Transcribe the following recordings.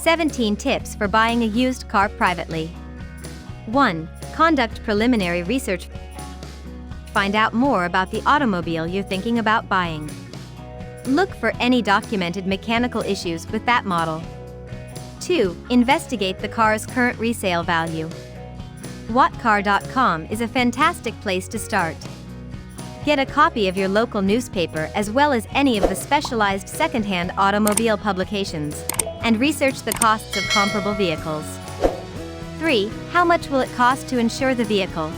17 tips for buying a used car privately. 1. Conduct preliminary research. Find out more about the automobile you're thinking about buying. Look for any documented mechanical issues with that model. 2. Investigate the car's current resale value. Whatcar.com is a fantastic place to start. Get a copy of your local newspaper as well as any of the specialized second-hand automobile publications, and research the costs of comparable vehicles. 3. How much will it cost to insure the vehicle?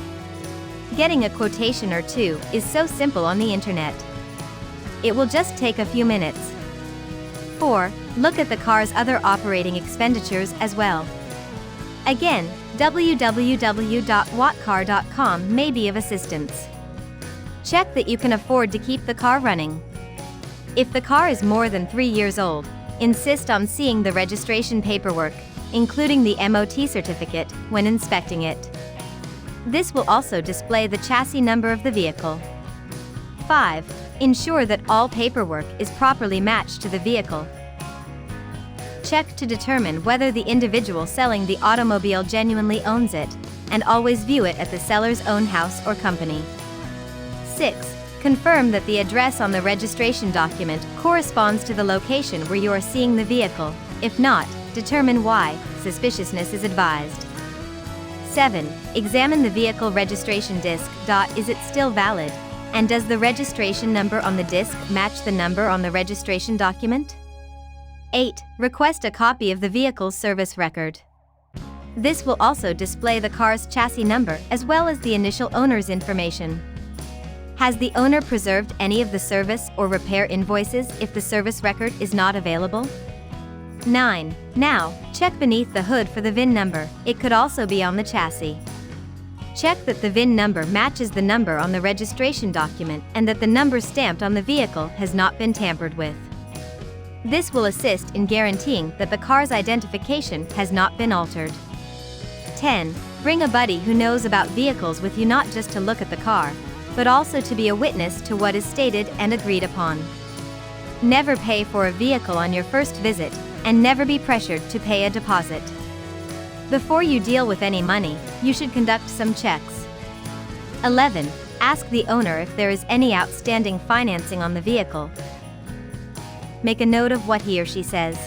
Getting a quotation or two is so simple on the internet. It will just take a few minutes. 4. Look at the car's other operating expenditures as well. Again, www.whatcar.com may be of assistance. Check that you can afford to keep the car running. If the car is more than 3 years old, insist on seeing the registration paperwork, including the MOT certificate, when inspecting it. This will also display the chassis number of the vehicle. 5. Ensure that all paperwork is properly matched to the vehicle. Check to determine whether the individual selling the automobile genuinely owns it, and always view it at the seller's own house or company. 6. Confirm that the address on the registration document corresponds to the location where you are seeing the vehicle. If not, determine why. Suspiciousness is advised. 7. Examine the vehicle registration disc. Is it still valid? And does the registration number on the disc match the number on the registration document? 8. Request a copy of the vehicle's service record. This will also display the car's chassis number as well as the initial owner's information. Has the owner preserved any of the service or repair invoices if the service record is not available? 9. Now, check beneath the hood for the VIN number. It could also be on the chassis. Check that the VIN number matches the number on the registration document and that the number stamped on the vehicle has not been tampered with. This will assist in guaranteeing that the car's identification has not been altered. 10. Bring a buddy who knows about vehicles with you, not just to look at the car, but also to be a witness to what is stated and agreed upon. Never pay for a vehicle on your first visit, and never be pressured to pay a deposit. Before you deal with any money, you should conduct some checks. 11. Ask the owner if there is any outstanding financing on the vehicle. Make a note of what he or she says.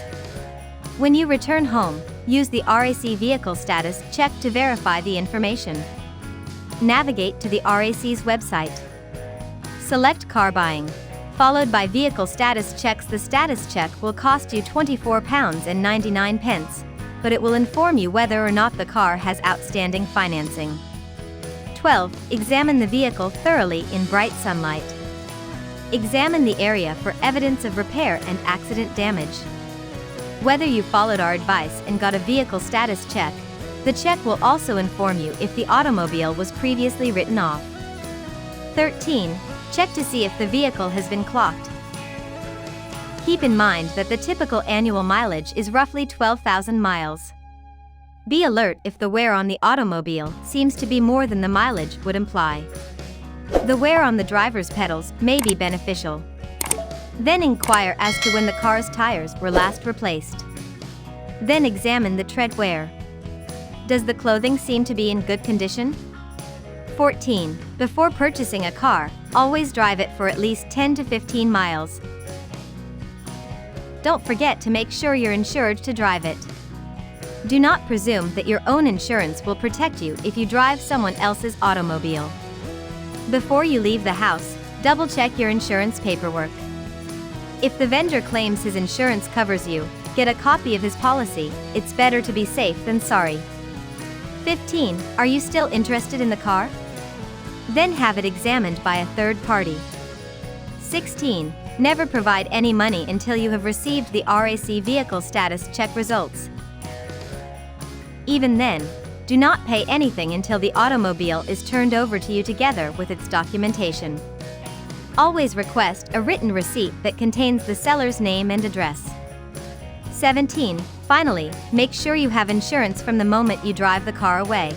When you return home, use the RAC Vehicle Status Check to verify the information. Navigate to the RAC's website. Select Car Buying, followed by Vehicle Status Checks. The status check will cost you £24.99, but it will inform you whether or not the car has outstanding financing. 12. Examine the vehicle thoroughly in bright sunlight. Examine the area for evidence of repair and accident damage. Whether you followed our advice and got a vehicle status check, the check will also inform you if the automobile was previously written off. 13. Check to see if the vehicle has been clocked. Keep in mind that the typical annual mileage is roughly 12,000 miles. Be alert if the wear on the automobile seems to be more than the mileage would imply. The wear on the driver's pedals may be beneficial. Then inquire as to when the car's tires were last replaced. Then examine the tread wear. Does the clothing seem to be in good condition? 14. Before purchasing a car, always drive it for at least 10 to 15 miles. Don't forget to make sure you're insured to drive it. Do not presume that your own insurance will protect you if you drive someone else's automobile. Before you leave the house, double-check your insurance paperwork. If the vendor claims his insurance covers you, get a copy of his policy. It's better to be safe than sorry. 15. Are you still interested in the car? Then have it examined by a third party. 16. Never provide any money until you have received the RAC Vehicle Status Check results. Even then, do not pay anything until the automobile is turned over to you together with its documentation. Always request a written receipt that contains the seller's name and address. 17. Finally, make sure you have insurance from the moment you drive the car away.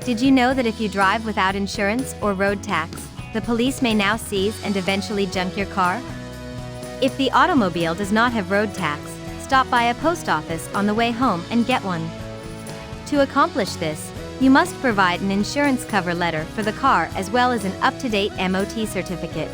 Did you know that if you drive without insurance or road tax, the police may now seize and eventually junk your car? If the automobile does not have road tax, stop by a post office on the way home and get one. To accomplish this, you must provide an insurance cover letter for the car as well as an up-to-date MOT certificate.